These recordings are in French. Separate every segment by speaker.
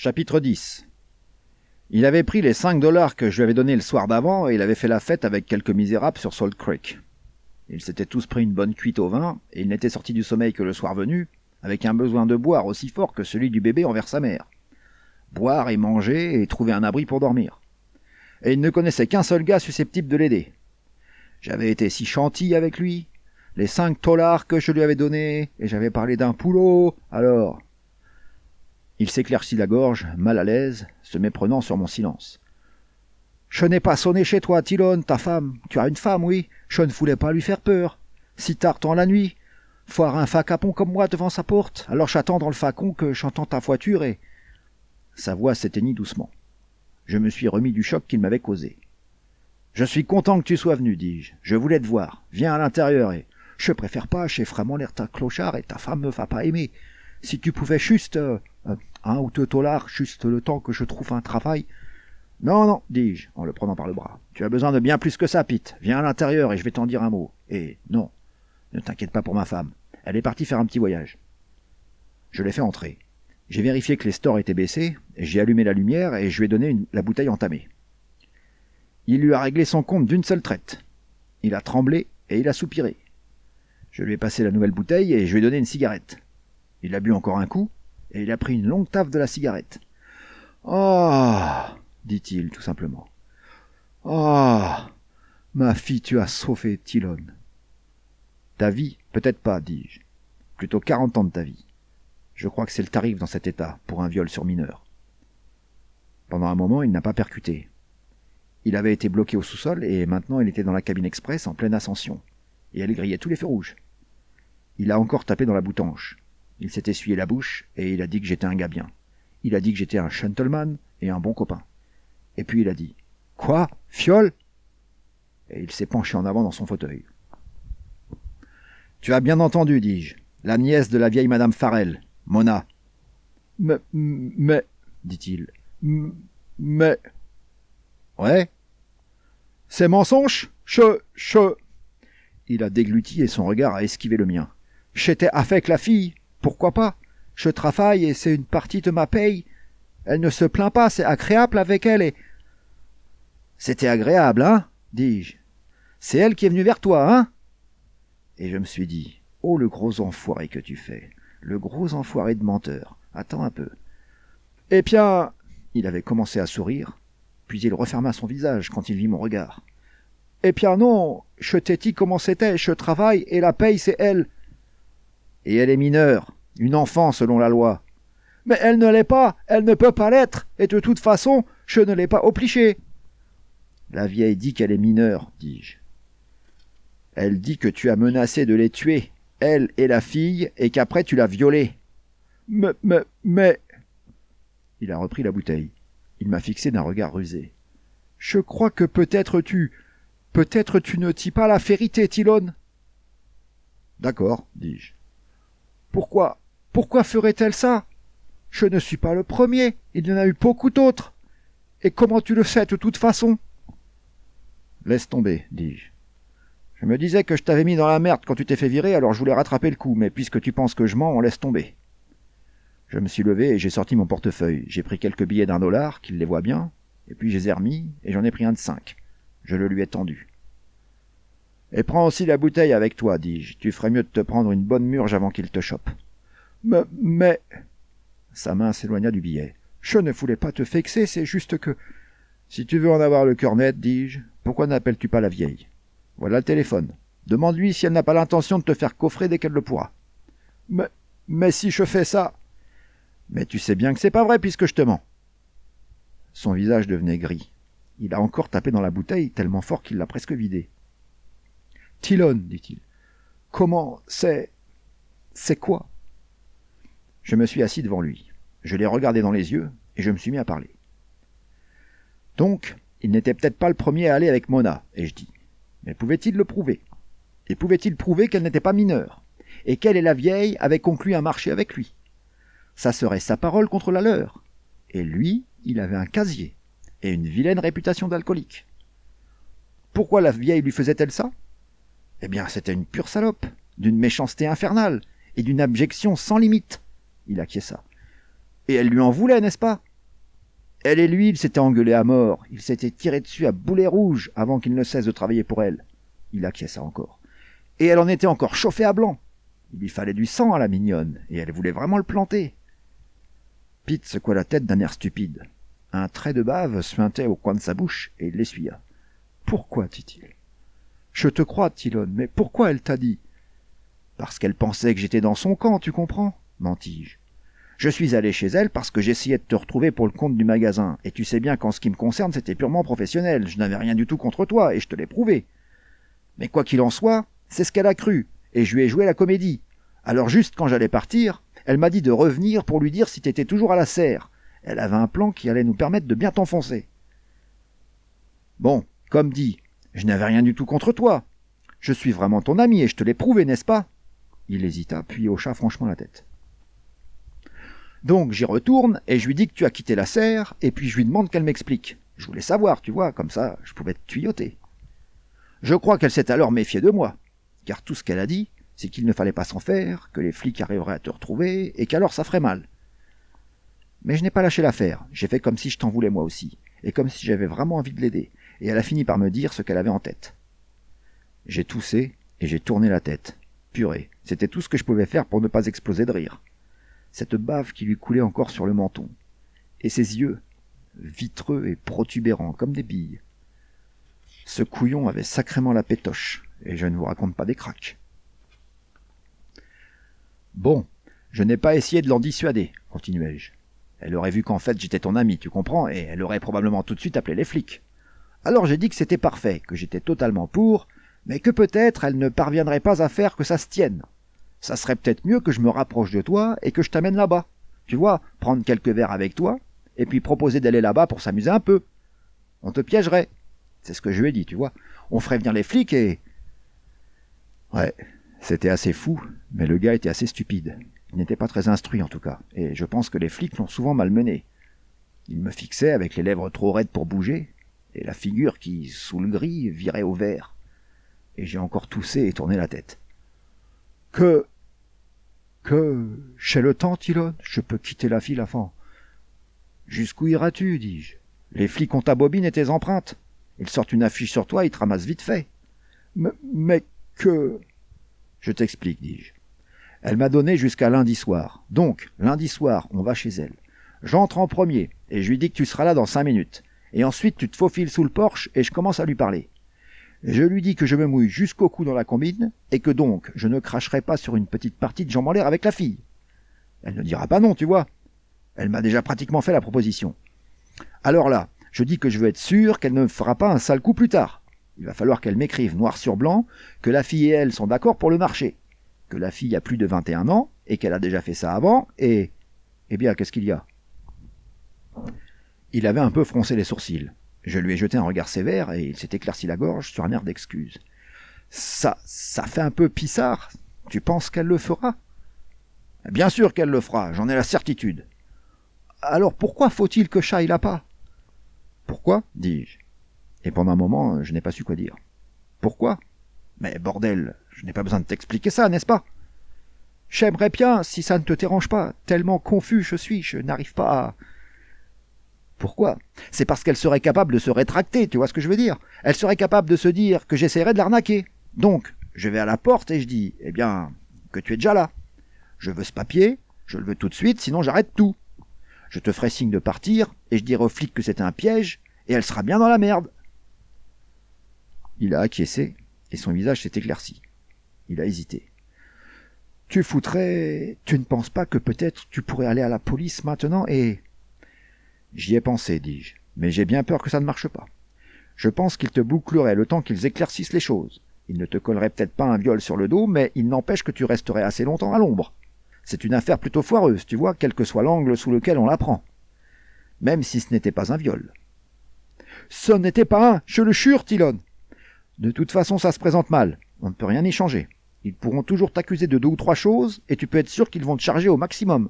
Speaker 1: Chapitre 10. Il avait pris les 5 $ que je lui avais donnés le soir d'avant et il avait fait la fête avec quelques misérables sur Salt Creek. Ils s'étaient tous pris une bonne cuite au vin et il n'était sorti du sommeil que le soir venu, avec un besoin de boire aussi fort que celui du bébé envers sa mère. Boire et manger et trouver un abri pour dormir. Et il ne connaissait qu'un seul gars susceptible de l'aider. J'avais été si gentil avec lui, les 5 $ que je lui avais donnés, et j'avais parlé d'un poulot, alors... Il s'éclaircit la gorge, mal à l'aise, se méprenant sur mon silence. « Je n'ai pas sonné chez toi, Tylon, ta femme. Tu as une femme, oui. Je ne voulais pas lui faire peur. Si tard dans la nuit, foire un facapon comme moi devant sa porte, alors j'attends dans le facon que j'entends ta voiture et... » Sa voix s'éteignit doucement. Je me suis remis du choc qu'il m'avait causé. « Je suis content que tu sois venu, dis-je. Je voulais te voir. Viens à l'intérieur et... Je préfère pas, j'ai vraiment l'air d'un clochard et ta femme me va pas aimer. Si tu pouvais juste... 1 ou 2 $, juste le temps que je trouve un travail. Non, non, dis-je, en le prenant par le bras. Tu as besoin de bien plus que ça, Pete. Viens à l'intérieur et je vais t'en dire un mot. Et non, ne t'inquiète pas pour ma femme. Elle est partie faire un petit voyage. Je l'ai fait entrer. J'ai vérifié que les stores étaient baissés, j'ai allumé la lumière et je lui ai donné la bouteille entamée. Il lui a réglé son compte d'une seule traite. Il a tremblé et il a soupiré. Je lui ai passé la nouvelle bouteille et je lui ai donné une cigarette. Il a bu encore un coup, et il a pris une longue taffe de la cigarette. « Ah !» dit-il tout simplement. « Ah ! Ma fille, tu as sauvé Tylon. »« Ta vie, peut-être pas, dis-je. Plutôt 40 ans de ta vie. Je crois que c'est le tarif dans cet état, pour un viol sur mineur. » Pendant un moment, il n'a pas percuté. Il avait été bloqué au sous-sol, et maintenant il était dans la cabine express en pleine ascension. Et elle grillait tous les feux rouges. Il a encore tapé dans la boutanche. Il s'est essuyé la bouche et il a dit que j'étais un gars bien. Il a dit que j'étais un gentleman et un bon copain. Et puis il a dit « Quoi ? Fiole ?» Et il s'est penché en avant dans son fauteuil. « Tu as bien entendu, dis-je. La nièce de la vieille Madame Farrell, Mona. »« Mais, dit-il. « Mais... »« Ouais ? C'est mensonge ? Il a dégluti et son regard a esquivé le mien. « J'étais avec la fille. Pourquoi pas? Je travaille et c'est une partie de ma paye. Elle ne se plaint pas, c'est agréable avec elle et... » « C'était agréable, hein? Dis-je. C'est elle qui est venue vers toi, hein? Et je me suis dit, oh le gros enfoiré que tu fais, le gros enfoiré de menteur. Attends un peu. Eh bien, il avait commencé à sourire, puis il referma son visage quand il vit mon regard. Eh bien non, je t'ai dit comment c'était, je travaille et la paye c'est elle. Et elle est mineure, une enfant selon la loi. Mais elle ne l'est pas, elle ne peut pas l'être, et de toute façon, je ne l'ai pas obligée. La vieille dit qu'elle est mineure, dis-je. Elle dit que tu as menacé de les tuer, elle et la fille, et qu'après tu l'as violée. Mais... Il a repris la bouteille. Il m'a fixé d'un regard rusé. Je crois que peut-être tu ne dis pas la vérité, Tylon. D'accord, dis-je. Pourquoi ferait-elle ça? Je ne suis pas le premier, il y en a eu beaucoup d'autres. Et comment tu le sais de toute façon? Laisse tomber, dis-je. Je me disais que je t'avais mis dans la merde quand tu t'es fait virer, alors je voulais rattraper le coup, mais puisque tu penses que je mens, on laisse tomber. Je me suis levé et j'ai sorti mon portefeuille. J'ai pris quelques billets d'1 $, qu'il les voit bien, et puis je les ai remis, et j'en ai pris un de 5. Je le lui ai tendu. Et prends aussi la bouteille avec toi, dis-je. Tu ferais mieux de te prendre une bonne murge avant qu'il te chope. Mais... Sa main s'éloigna du billet. Je ne voulais pas te vexer, c'est juste que... Si tu veux en avoir le cœur net, dis-je, pourquoi n'appelles-tu pas la vieille? Voilà le téléphone. Demande-lui si elle n'a pas l'intention de te faire coffrer dès qu'elle le pourra. Mais si je fais ça... Mais tu sais bien que c'est pas vrai puisque je te mens. Son visage devenait gris. Il a encore tapé dans la bouteille tellement fort qu'il l'a presque vidée. Tylon, dit-il. Comment c'est quoi? Je me suis assis devant lui. Je l'ai regardé dans les yeux et je me suis mis à parler. Donc, il n'était peut-être pas le premier à aller avec Mona, ai-je dit. Mais pouvait-il le prouver? Et pouvait-il prouver qu'elle n'était pas mineure? Et qu'elle et la vieille avaient conclu un marché avec lui? Ça serait sa parole contre la leur. Et lui, il avait un casier et une vilaine réputation d'alcoolique. Pourquoi la vieille lui faisait-elle ça? Eh bien, c'était une pure salope, d'une méchanceté infernale et d'une abjection sans limite. Il acquiesça. Et elle lui en voulait, n'est-ce pas? Elle et lui, ils s'étaient engueulés à mort. Ils s'étaient tirés dessus à boulet rouge avant qu'il ne cesse de travailler pour elle. Il acquiesça encore. Et elle en était encore chauffée à blanc. Il lui fallait du sang à la mignonne, et elle voulait vraiment le planter. Pete secoua la tête d'un air stupide. Un trait de bave suintait au coin de sa bouche, et il l'essuya. « Pourquoi » dit-il. « Je te crois, Tylon, mais pourquoi elle t'a dit ?»« Parce qu'elle pensait que j'étais dans son camp, tu comprends ?» mentis-je. « Je suis allé chez elle parce que j'essayais de te retrouver pour le compte du magasin, et tu sais bien qu'en ce qui me concerne, c'était purement professionnel. Je n'avais rien du tout contre toi, et je te l'ai prouvé. Mais quoi qu'il en soit, c'est ce qu'elle a cru, et je lui ai joué la comédie. Alors juste quand j'allais partir, elle m'a dit de revenir pour lui dire si t'étais toujours à la serre. Elle avait un plan qui allait nous permettre de bien t'enfoncer. Bon, comme dit, je n'avais rien du tout contre toi. Je suis vraiment ton ami et je te l'ai prouvé, n'est-ce pas ? Il hésita, puis hocha franchement la tête. Donc j'y retourne et je lui dis que tu as quitté la serre, et puis je lui demande qu'elle m'explique. Je voulais savoir, tu vois, comme ça je pouvais te tuyauter. Je crois qu'elle s'est alors méfiée de moi, car tout ce qu'elle a dit, c'est qu'il ne fallait pas s'en faire, que les flics arriveraient à te retrouver, et qu'alors ça ferait mal. Mais je n'ai pas lâché l'affaire, j'ai fait comme si je t'en voulais moi aussi, et comme si j'avais vraiment envie de l'aider, et elle a fini par me dire ce qu'elle avait en tête. J'ai toussé, et j'ai tourné la tête. Purée, c'était tout ce que je pouvais faire pour ne pas exploser de rire. Cette bave qui lui coulait encore sur le menton. Et ses yeux, vitreux et protubérants comme des billes. Ce couillon avait sacrément la pétoche, et je ne vous raconte pas des cracks. Bon, je n'ai pas essayé de l'en dissuader, continuai-je. Elle aurait vu qu'en fait j'étais ton ami, tu comprends, et elle aurait probablement tout de suite appelé les flics. Alors j'ai dit que c'était parfait, que j'étais totalement pour, mais que peut-être elle ne parviendrait pas à faire que ça se tienne. Ça serait peut-être mieux que je me rapproche de toi et que je t'amène là-bas. Tu vois, prendre quelques verres avec toi, et puis proposer d'aller là-bas pour s'amuser un peu. On te piégerait. C'est ce que je lui ai dit, tu vois. On ferait venir les flics et... Ouais, c'était assez fou, mais le gars était assez stupide. Il n'était pas très instruit en tout cas, et je pense que les flics l'ont souvent malmené. Il me fixait avec les lèvres trop raides pour bouger, et la figure qui, sous le gris, virait au vert. Et j'ai encore toussé et tourné la tête. Chez le temps, Tylon, je peux quitter la file avant. Jusqu'où iras-tu, dis-je. Les flics ont ta bobine et tes empreintes. Ils sortent une affiche sur toi, ils te ramassent vite fait. Mais que... Je t'explique, dis-je. Elle m'a donné jusqu'à lundi soir. Donc, lundi soir, on va chez elle. J'entre en premier, et je lui dis que tu seras là dans 5 minutes. Et ensuite, tu te faufiles sous le porche, et je commence à lui parler. Je lui dis que je me mouille jusqu'au cou dans la combine, et que donc, je ne cracherai pas sur une petite partie de jambes en l'air avec la fille. Elle ne dira pas non, tu vois. Elle m'a déjà pratiquement fait la proposition. Alors là, je dis que je veux être sûr qu'elle ne me fera pas un sale coup plus tard. Il va falloir qu'elle m'écrive noir sur blanc que la fille et elle sont d'accord pour le marché. Que la fille a plus de 21 ans, et qu'elle a déjà fait ça avant, et... Eh bien, qu'est-ce qu'il y a ? Il avait un peu froncé les sourcils. Je lui ai jeté un regard sévère, et il s'est éclairci la gorge sur un air d'excuse. Ça fait un peu pissard. Tu penses qu'elle le fera ? Bien sûr qu'elle le fera, j'en ai la certitude. Alors pourquoi faut-il que j'aille là-bas ? Pourquoi ? dis-je. Et pendant un moment, je n'ai pas su quoi dire. Pourquoi ? Mais bordel, je n'ai pas besoin de t'expliquer ça, n'est-ce pas ? J'aimerais bien, si ça ne te dérange pas, tellement confus je n'arrive pas à... Pourquoi ? C'est parce qu'elle serait capable de se rétracter, tu vois ce que je veux dire ? Elle serait capable de se dire que j'essaierais de l'arnaquer. Donc, je vais à la porte et je dis, eh bien, que tu es déjà là. Je veux ce papier, je le veux tout de suite, sinon j'arrête tout. Je te ferai signe de partir, et je dirai aux flics que c'était un piège, et elle sera bien dans la merde. Il a acquiescé, et son visage s'est éclairci. Il a hésité. Tu ne penses pas que peut-être tu pourrais aller à la police maintenant et... J'y ai pensé, dis-je, mais j'ai bien peur que ça ne marche pas. Je pense qu'ils te boucleraient le temps qu'ils éclaircissent les choses. Ils ne te colleraient peut-être pas un viol sur le dos, mais il n'empêche que tu resterais assez longtemps à l'ombre. C'est une affaire plutôt foireuse, tu vois, quel que soit l'angle sous lequel on la prend. Même si ce n'était pas un viol. Ce n'était pas un, je le jure, Tylon. De toute façon, ça se présente mal. On ne peut rien y changer. Ils pourront toujours t'accuser de 2 ou 3 choses, et tu peux être sûr qu'ils vont te charger au maximum.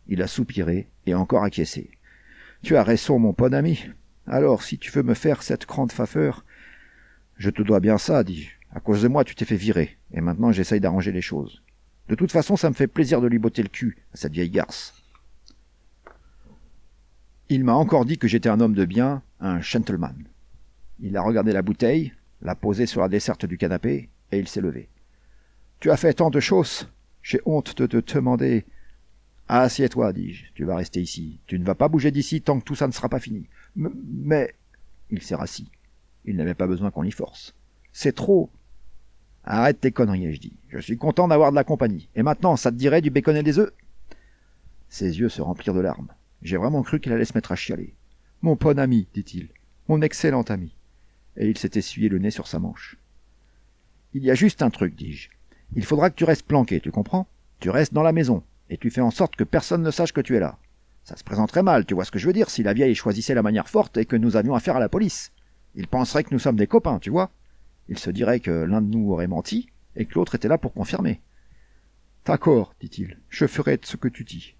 Speaker 1: Il a soupiré, et encore acquiescé. Tu as raison, mon bon ami. Alors, si tu veux me faire cette grande faveur, je te dois bien ça, dis-je. À cause de moi, tu t'es fait virer, et maintenant j'essaye d'arranger les choses. De toute façon, ça me fait plaisir de lui botter le cul, à cette vieille garce. Il m'a encore dit que j'étais un homme de bien, un gentleman. Il a regardé la bouteille, l'a posée sur la desserte du canapé, et il s'est levé. « Tu as fait tant de choses, j'ai honte de te demander. »« Assieds-toi, dis-je, tu vas rester ici. Tu ne vas pas bouger d'ici tant que tout ça ne sera pas fini. »« Mais... » Il s'est rassis. Il n'avait pas besoin qu'on l'y force. « C'est trop. »« Arrête tes conneries, ai-je dit. Je suis content d'avoir de la compagnie. Et maintenant, ça te dirait du bacon et des œufs ?» Ses yeux se remplirent de larmes. J'ai vraiment cru qu'il allait se mettre à chialer. « Mon bon ami, dit-il. Mon excellent ami. » Et il s'est essuyé le nez sur sa manche. « Il y a juste un truc, dis-je. Il faudra que tu restes planqué, tu comprends? Tu restes dans la maison, et tu fais en sorte que personne ne sache que tu es là. Ça se présenterait mal, tu vois ce que je veux dire, si la vieille choisissait la manière forte et que nous avions affaire à la police. Il penserait que nous sommes des copains, tu vois. Il se dirait que l'un de nous aurait menti, et que l'autre était là pour confirmer. « D'accord, dit-il, je ferai ce que tu dis. »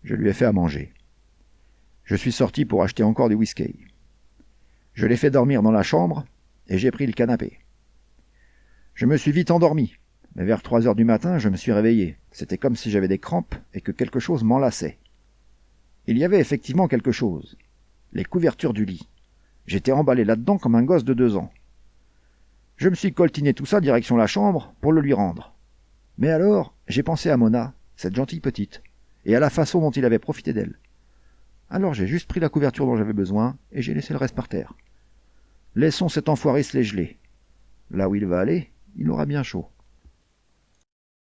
Speaker 1: Je lui ai fait à manger. Je suis sorti pour acheter encore du whisky. Je l'ai fait dormir dans la chambre, et j'ai pris le canapé. Je me suis vite endormi, mais vers 3 heures du matin, je me suis réveillé. C'était comme si j'avais des crampes et que quelque chose m'enlaçait. Il y avait effectivement quelque chose. Les couvertures du lit. J'étais emballé là-dedans comme un gosse de 2 ans. Je me suis coltiné tout ça direction la chambre pour le lui rendre. Mais alors, j'ai pensé à Mona, cette gentille petite, et à la façon dont il avait profité d'elle. Alors j'ai juste pris la couverture dont j'avais besoin et j'ai laissé le reste par terre. Laissons cet enfoiré se les geler. Là où il va aller, il aura bien chaud.